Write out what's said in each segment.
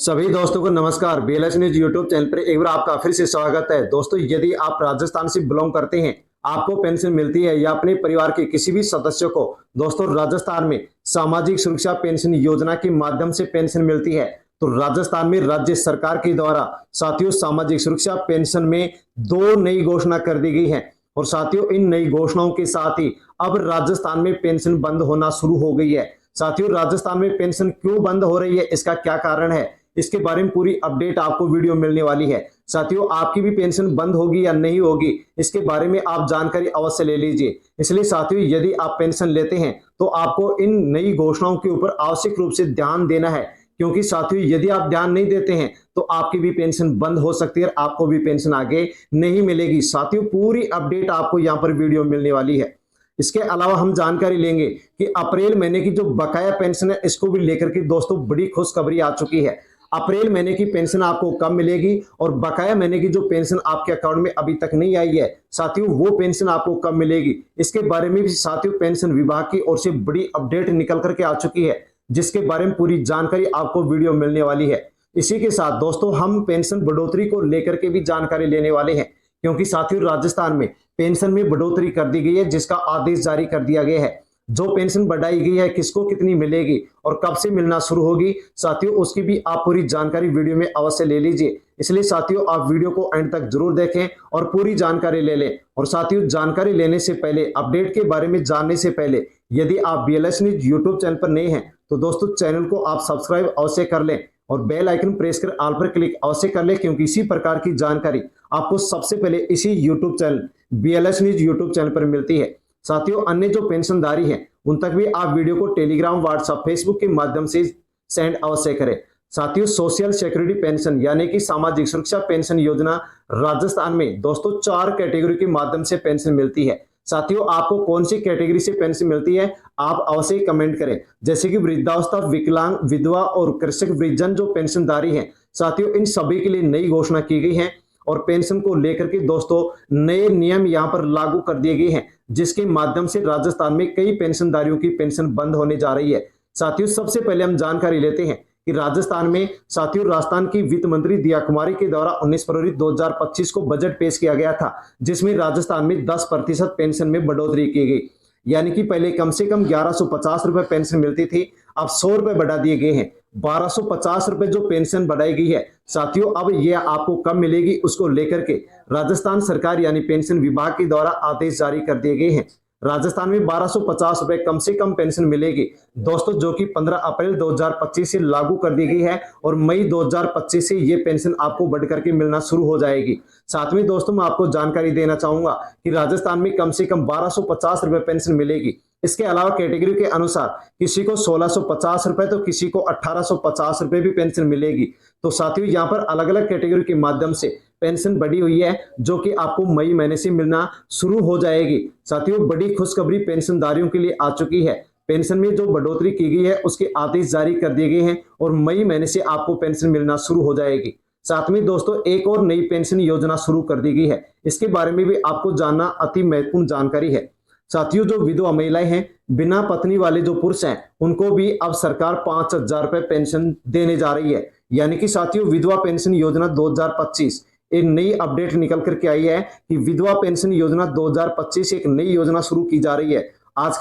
सभी दोस्तों को नमस्कार। बीएलएस न्यूज यूट्यूब चैनल पर एक बार आपका फिर से स्वागत है। दोस्तों, यदि आप राजस्थान से बिलोंग करते हैं, आपको पेंशन मिलती है या अपने परिवार के किसी भी सदस्य को दोस्तों राजस्थान में सामाजिक सुरक्षा पेंशन योजना के माध्यम से पेंशन मिलती है, तो राजस्थान में राज्य सरकार के द्वारा साथियों सामाजिक सुरक्षा पेंशन में दो नई घोषणा कर दी गई है। और साथियों, इन नई घोषणाओं के साथ ही अब राजस्थान में पेंशन बंद होना शुरू हो गई है। साथियों, राजस्थान में पेंशन क्यों बंद हो रही है, इसका क्या कारण है, इसके बारे में पूरी अपडेट आपको वीडियो मिलने वाली है। साथियों, आपकी भी पेंशन बंद होगी या नहीं होगी, इसके बारे में आप जानकारी अवश्य ले लीजिए। इसलिए साथियों, यदि आप पेंशन लेते हैं तो आपको इन नई घोषणाओं के ऊपर आवश्यक रूप से ध्यान देना है, क्योंकि साथियों यदि आप ध्यान नहीं देते हैं तो आपकी भी पेंशन बंद हो सकती है और आपको भी पेंशन आगे नहीं मिलेगी। साथियों, पूरी अपडेट आपको यहाँ पर वीडियो मिलने वाली है। इसके अलावा हम जानकारी लेंगे कि अप्रैल महीने की जो बकाया पेंशन है, इसको भी लेकर के दोस्तों बड़ी खुशखबरी आ चुकी है। अप्रैल महीने की पेंशन आपको कब मिलेगी और बकाया महीने की जो पेंशन आपके अकाउंट में अभी तक नहीं आई है, साथियों वो पेंशन आपको कब मिलेगी, इसके बारे में भी साथियों पेंशन विभाग की ओर से बड़ी अपडेट निकल करके आ चुकी है, जिसके बारे में पूरी जानकारी आपको वीडियो मिलने वाली है। इसी के साथ दोस्तों हम पेंशन बढ़ोतरी को लेकर के भी जानकारी लेने वाले हैं, क्योंकि साथियों राजस्थान में पेंशन में बढ़ोतरी कर दी गई है, जिसका आदेश जारी कर दिया गया है। जो पेंशन बढ़ाई गई है किसको कितनी मिलेगी और कब से मिलना शुरू होगी, साथियों उसकी भी आप पूरी जानकारी वीडियो में अवश्य ले लीजिए। इसलिए साथियों आप वीडियो को एंड तक जरूर देखें और पूरी जानकारी ले लें। और साथियों, जानकारी लेने से पहले, अपडेट के बारे में जानने से पहले, यदि आप बीएलएस न्यूज यूट्यूब चैनल पर नए हैं तो दोस्तों चैनल को आप सब्सक्राइब अवश्य कर लें और बेल आइकन प्रेस कर ऑल पर क्लिक अवश्य कर लें, क्योंकि इसी प्रकार की जानकारी आपको सबसे पहले इसी YouTube channel BLS news YouTube channel पर मिलती है। साथियों, अन्य जो पेंशनधारी हैं उन तक भी आप वीडियो को टेलीग्राम, व्हाट्सएप, फेसबुक के माध्यम से सेंड अवश्य करें। साथियों, सोशल सिक्योरिटी पेंशन यानी कि सामाजिक सुरक्षा पेंशन योजना राजस्थान में दोस्तों 4 कैटेगरी के माध्यम से पेंशन मिलती है। साथियों, आपको कौन सी कैटेगरी से पेंशन मिलती है आप अवश्य कमेंट करें, जैसे कि वृद्धावस्था, विकलांग, विधवा और कृषक वृद्धजन जो पेंशनधारी हैं, साथियों इन सभी के लिए नई घोषणा की गई है और पेंशन को लेकर के दोस्तों नए नियम यहां पर लागू कर दिए गए हैं, जिसके माध्यम से राजस्थान में कई पेंशनधारियों की पेंशन बंद होने जा रही है। साथियों, सबसे पहले हम जानकारी लेते हैं कि राजस्थान में साथियों राजस्थान की वित्त मंत्री दिया कुमारी के द्वारा 19 फरवरी 2025 को बजट पेश किया गया था, जिसमें राजस्थान में 10% पेंशन में बढ़ोतरी की गई। यानी कि पहले कम से कम 1150 रुपए पेंशन मिलती थी, अब 100 रुपए बढ़ा दिए गए हैं। 1250 रुपए जो पेंशन बढ़ाई गई है, साथियों अब यह आपको कब मिलेगी उसको लेकर के राजस्थान सरकार यानी पेंशन विभाग के द्वारा आदेश जारी कर दिए गए हैं। राजस्थान में 1250 रुपए कम से कम पेंशन मिलेगी दोस्तों, जो कि 15 अप्रैल 2025 से लागू कर दी गई है और मई 2025 से ये पेंशन आपको बढ़ करके मिलना शुरू हो जाएगी। साथ में दोस्तों मैं आपको जानकारी देना चाहूंगा कि राजस्थान में कम से कम 1250 रुपए पेंशन मिलेगी। इसके अलावा कैटेगरी के अनुसार किसी को 1650 रुपए तो किसी को 1850 रुपए भी पेंशन मिलेगी। तो साथियों यहाँ पर अलग अलग कैटेगरी के माध्यम से पेंशन बढ़ी हुई है, जो कि आपको मई महीने से मिलना शुरू हो जाएगी। साथियों, बड़ी खुशखबरी पेंशनधारियों के लिए आ चुकी है। पेंशन में जो बढ़ोतरी की गई है उसके आदेश जारी कर दिए गए हैं और मई महीने से आपको पेंशन मिलना शुरू हो जाएगी। साथ में दोस्तों एक और नई पेंशन योजना शुरू कर दी गई है, इसके बारे में भी आपको जानना अति महत्वपूर्ण जानकारी है। साथियों, जो विधवा महिलाएं हैं, बिना पत्नी वाले जो पुरुष हैं, उनको भी अब सरकार 5000 रुपए पेंशन देने जा रही है। यानी कि साथियों विधवा पेंशन योजना 2025 एक नई अपडेट निकल करके आई है कि विधवा पेंशन योजना 2025 एक नई योजना शुरू की जा रही है। आज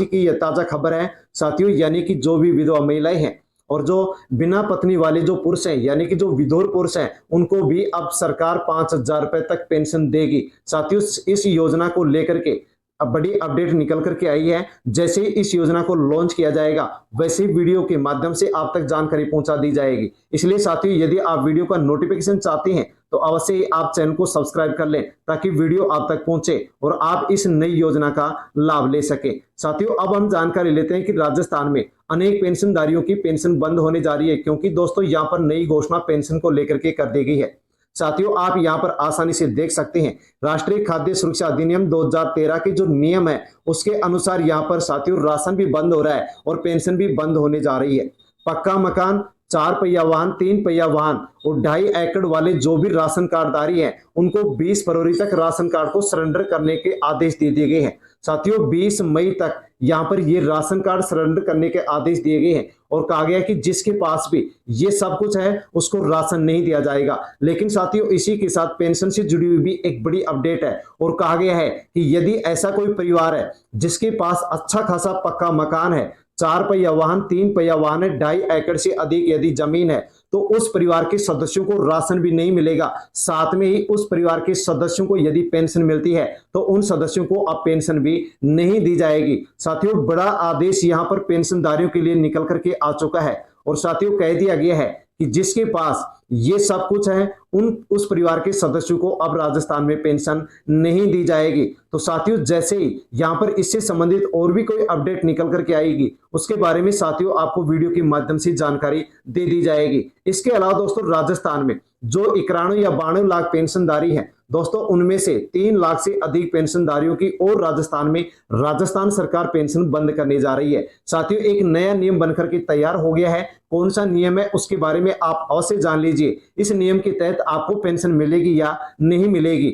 की यह ताजा खबर है साथियों, यानी कि जो भी विधवा महिलाएं हैं और जो बिना पत्नी वाले जो पुरुष हैं यानी कि जो विधवा पुरुष हैं, उनको भी अब सरकार 5000 रुपए तक पेंशन देगी। साथियों, इस योजना को लेकर के अब बड़ी अपडेट निकल करके आई है। जैसे ही इस योजना को लॉन्च किया जाएगा वैसे ही वीडियो के माध्यम से आप तक जानकारी पहुंचा दी जाएगी। इसलिए साथियों यदि आप वीडियो का नोटिफिकेशन चाहते हैं तो अवश्य ही आप चैनल को सब्सक्राइब कर लें, ताकि वीडियो आप तक पहुंचे और आप इस नई योजना का लाभ ले सके। साथियों, अब हम जानकारी लेते हैं कि राजस्थान में अनेक पेंशनधारियों की पेंशन बंद होने जा रही है, क्योंकि दोस्तों यहाँ पर नई घोषणा पेंशन को लेकर के कर दी गई है। साथियों, आप यहां पर आसानी से देख सकते हैं राष्ट्रीय खाद्य सुरक्षा अधिनियम 2013 के जो नियम है उसके अनुसार यहां पर साथियों राशन भी बंद हो रहा है और पेंशन भी बंद होने जा रही है। पक्का मकान, 4 पहिया वाहन, 3 पहिया वाहन और 2.5 एकड़ वाले जो भी राशन कार्डधारी हैं, उनको 20 फरवरी तक राशन कार्ड को सरेंडर करने के आदेश दे दिए गए हैं। साथियों 20 मई तक यहाँ पर ये राशन कार्ड सरेंडर करने के आदेश दिए गए हैं और कहा गया कि जिसके पास भी ये सब कुछ है उसको राशन नहीं दिया जाएगा। लेकिन साथियों इसी के साथ पेंशन से जुड़ी हुई भी एक बड़ी अपडेट है और कहा गया है कि यदि ऐसा कोई परिवार है जिसके पास अच्छा खासा पक्का मकान है, 4 पहिया वाहन, 3 पहिया वाहन है, 2.5 एकड़ से अधिक यदि जमीन है, तो उस परिवार के सदस्यों को राशन भी नहीं मिलेगा। साथ में ही उस परिवार के सदस्यों को यदि पेंशन मिलती है तो उन सदस्यों को अब पेंशन भी नहीं दी जाएगी। साथियों बड़ा आदेश यहां पर पेंशनधारियों के लिए निकल करके आ चुका है और साथियों कह दिया गया है कि जिसके पास ये सब कुछ है उस परिवार के सदस्यों को अब राजस्थान में पेंशन नहीं दी जाएगी। तो साथियों जैसे ही यहां पर इससे संबंधित और भी कोई अपडेट निकल करके आएगी उसके बारे में साथियों आपको वीडियो के माध्यम से जानकारी दे दी जाएगी। इसके अलावा दोस्तों राजस्थान में जो 91 या 92 लाख पेंशनधारी हैं दोस्तों, उनमें से 3 लाख से अधिक पेंशनधारियों की और राजस्थान सरकार पेंशन बंद करने जा रही है। साथियों एक नया नियम बनकर के तैयार हो गया है। कौन सा नियम है उसके बारे में आप अवश्य जान लीजिए। इस नियम के तहत आपको पेंशन मिलेगी या नहीं मिलेगी।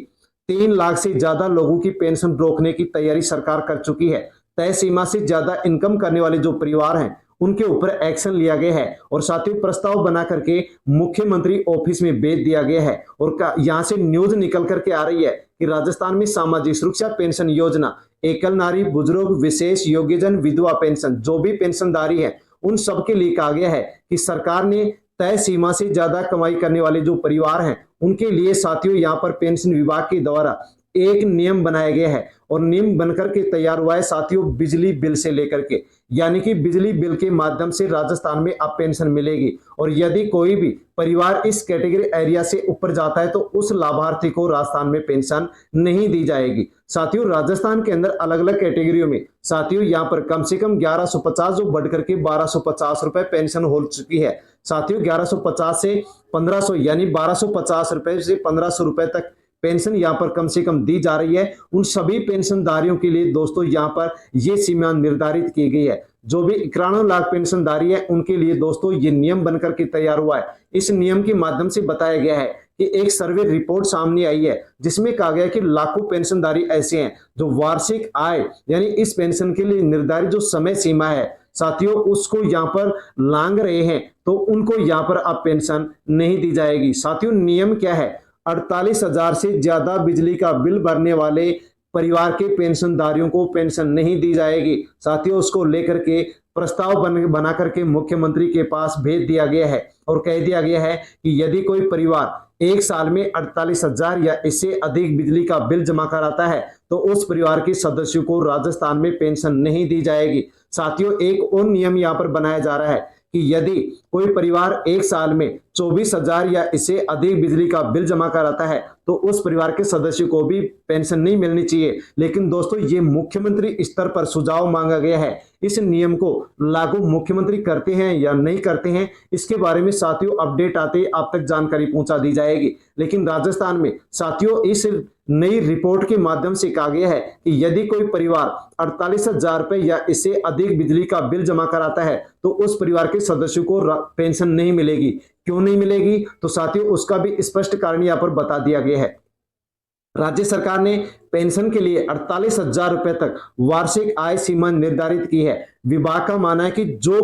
3 लाख से ज्यादा लोगों की पेंशन रोकने की तैयारी सरकार कर चुकी है। तय सीमा से ज्यादा इनकम करने वाले जो परिवार हैं उनके ऊपर एक्शन लिया गया है और साथियों प्रस्ताव बना करके मुख्यमंत्री ऑफिस में भेज दिया गया है। और यहां से न्यूज निकल करके आ रही है कि राजस्थान में सामाजिक सुरक्षा पेंशन योजना, एकल नारी, बुजुर्ग, विशेष योग्यजन, विधवा पेंशन, जो भी पेंशनधारी है उन सबके लिए कहा गया है कि सरकार ने तय सीमा से ज्यादा कमाई करने वाले जो परिवार हैं उनके लिए साथियों यहाँ पर पेंशन विभाग के द्वारा एक नियम बनाया गया है और नियम बनकर के तैयार हुआ है साथियों बिजली बिल से लेकर के, यानी कि बिजली बिल के माध्यम से राजस्थान में अब पेंशन मिलेगी। और यदि कोई भी परिवार इस कैटेगरी एरिया से ऊपर जाता है तो उस लाभार्थी को राजस्थान में पेंशन नहीं दी जाएगी। साथियों राजस्थान के अंदर अलग अलग कैटेगरियों में साथियों यहाँ पर कम से कम 1150 जो बढ़ करके 1250 रुपए पेंशन हो चुकी है। साथियों 1150 से 1500 यानी 1250 रुपए से 1500 रुपए तक पेंशन यहाँ पर कम से कम दी जा रही है। उन सभी पेंशनधारियों के लिए दोस्तों यहाँ पर ये सीमा निर्धारित की गई है। जो भी 91 लाख पेंशनधारी है उनके लिए दोस्तों ये नियम बनकर के तैयार हुआ है। इस नियम के माध्यम से बताया गया है कि एक सर्वे रिपोर्ट सामने आई है जिसमें कहा गया कि लाखों पेंशनधारी ऐसे हैं जो वार्षिक आय यानी इस पेंशन के लिए निर्धारित जो समय सीमा है साथियों उसको यहाँ पर लांघ रहे हैं तो उनको यहाँ पर अब पेंशन नहीं दी जाएगी। साथियों नियम क्या है, 48,000 से ज्यादा बिजली का बिल भरने वाले परिवार के पेंशनधारियों को पेंशन नहीं दी जाएगी। साथियों उसको लेकर के प्रस्ताव बना करके मुख्यमंत्री के पास भेज दिया गया है और कह दिया गया है कि यदि कोई परिवार एक साल में 48,000 या इससे अधिक बिजली का बिल जमा कराता है तो उस परिवार के सदस्यों को राजस्थान में पेंशन नहीं दी जाएगी। साथियों एक और नियम यहाँ पर बनाया जा रहा है कि यदि कोई परिवार एक साल में 24,000 या इससे अधिक बिजली का बिल जमा कराता है तो उस परिवार के सदस्य को भी पेंशन नहीं मिलनी चाहिए। लेकिन दोस्तों ये मुख्यमंत्री स्तर पर सुझाव मांगा गया है। इस नियम को लागू मुख्यमंत्री करते हैं या नहीं करते हैं इसके बारे में साथियों अपडेट आते आप तक जानकारी पहुंचा दी जाएगी। लेकिन राजस्थान में साथियों इस नई रिपोर्ट के माध्यम से कहा गया है कि यदि कोई परिवार 48,000 रुपए या इससे अधिक बिजली का बिल जमा कराता है तो उस परिवार के सदस्यों को पेंशन नहीं मिलेगी। क्यों नहीं मिलेगी तो साथियों उसका भी स्पष्ट कारण यहाँ पर बता दिया गया है। राज्य सरकार ने पेंशन के लिए 48,000 रुपए तक वार्षिक आय सीमा निर्धारित की है। विभाग का मानना है कि जो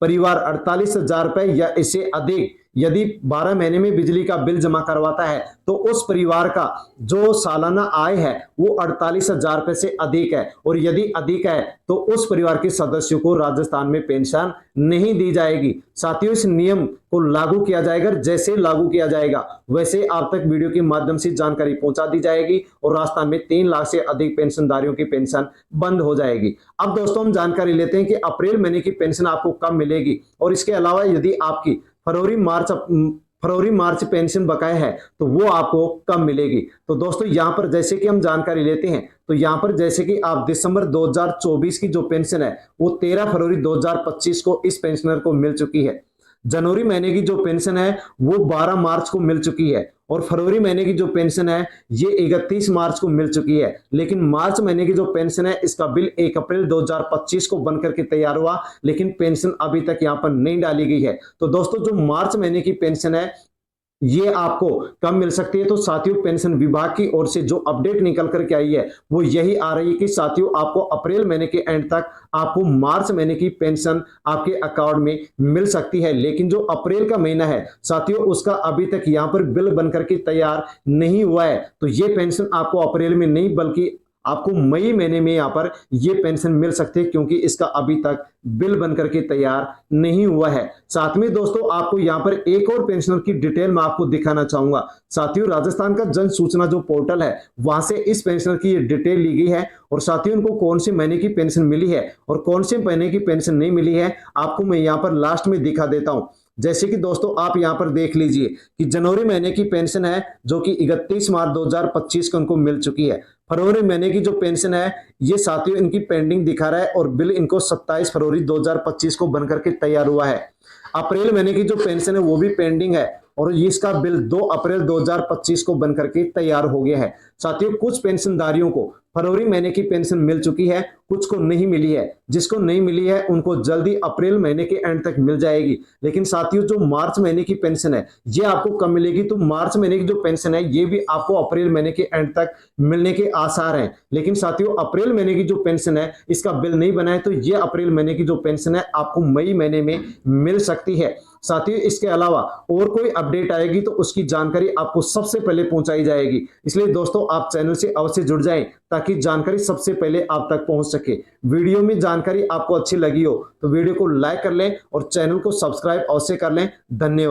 परिवार 48,000 रुपए या इससे अधिक यदि 12 महीने में बिजली का बिल जमा करवाता है तो उस परिवार का जो सालाना आय है वो 48,000 रुपए से अधिक है और यदि अधिक है तो उस परिवार के सदस्यों को राजस्थान में पेंशन नहीं दी जाएगी। साथियों इस नियम को लागू किया जाएगा, जैसे लागू किया जाएगा वैसे आप तक वीडियो के माध्यम से जानकारी पहुंचा दी जाएगी और राजस्थान में 3 लाख से अधिक पेंशनधारियों की पेंशन बंद हो जाएगी। अब दोस्तों हम जानकारी लेते हैं कि अप्रैल महीने की पेंशन आपको कब मिलेगी और इसके अलावा यदि आपकी फरवरी मार्च पेंशन बकाया है तो वो आपको कब मिलेगी। तो दोस्तों यहाँ पर जैसे कि हम जानकारी लेते हैं तो यहाँ पर जैसे कि आप दिसंबर 2024 की जो पेंशन है वो 13 फरवरी 2025 को इस पेंशनर को मिल चुकी है। जनवरी महीने की जो पेंशन है वो 12 मार्च को मिल चुकी है और फरवरी महीने की जो पेंशन है ये 31 मार्च को मिल चुकी है। लेकिन मार्च महीने की जो पेंशन है इसका बिल 1 अप्रैल 2025 को बनकर के तैयार हुआ लेकिन पेंशन अभी तक यहाँ पर नहीं डाली गई है। तो दोस्तों जो मार्च महीने की पेंशन है ये आपको कब मिल सकती है। तो साथियों पेंशन विभाग की ओर से जो अपडेट निकल करके आई है वो यही आ रही है कि साथियों आपको अप्रैल महीने के एंड तक आपको मार्च महीने की पेंशन आपके अकाउंट में मिल सकती है। लेकिन जो अप्रैल का महीना है साथियों उसका अभी तक यहाँ पर बिल बनकर के तैयार नहीं हुआ है। तो ये पेंशन आपको अप्रैल में नहीं बल्कि आपको मई महीने में यहाँ पर ये पेंशन मिल सकती है, क्योंकि इसका अभी तक बिल बनकर के तैयार नहीं हुआ है। साथ में दोस्तों आपको यहाँ पर एक और पेंशनर की डिटेल मैं आपको दिखाना चाहूंगा। साथियों राजस्थान का जन सूचना जो पोर्टल है वहां से इस पेंशनर की ये डिटेल ली गई है और साथियों उनको कौन से महीने की पेंशन मिली है और कौन से महीने की पेंशन नहीं मिली है आपको मैं यहाँ पर लास्ट में दिखा देता हूं। जैसे कि दोस्तों आप यहां पर देख लीजिए कि जनवरी महीने की पेंशन है जो कि 31 मार्च 2025 को उनको मिल चुकी है। फरवरी महीने की जो पेंशन है ये साथियों इनकी पेंडिंग दिखा रहा है और बिल इनको 27 फरवरी 2025 को बनकर के तैयार हुआ है। अप्रैल महीने की जो पेंशन है वो भी पेंडिंग है और इसका बिल 2 अप्रैल 2025 को बनकर के तैयार हो गया है। साथियों कुछ पेंशनधारियों को फरवरी महीने की पेंशन मिल चुकी है, कुछ को नहीं मिली है। जिसको नहीं मिली है उनको जल्दी अप्रैल महीने के एंड तक मिल जाएगी। लेकिन साथियों जो मार्च महीने की पेंशन है ये आपको कब मिलेगी। तो मार्च महीने की जो पेंशन है ये भी आपको अप्रैल महीने के एंड तक मिलने के आसार हैं। लेकिन साथियों अप्रैल महीने की जो पेंशन है इसका बिल नहीं बना है, तो ये अप्रैल महीने की जो पेंशन है आपको मई महीने में मिल सकती है। साथियों इसके अलावा और कोई अपडेट आएगी तो उसकी जानकारी आपको सबसे पहले पहुंचाई जाएगी। इसलिए दोस्तों आप चैनल से अवश्य जुड़ जाएं ताकि जानकारी सबसे पहले आप तक पहुंच सके। वीडियो में जानकारी आपको अच्छी लगी हो तो वीडियो को लाइक कर लें और चैनल को सब्सक्राइब अवश्य कर लें। धन्यवाद।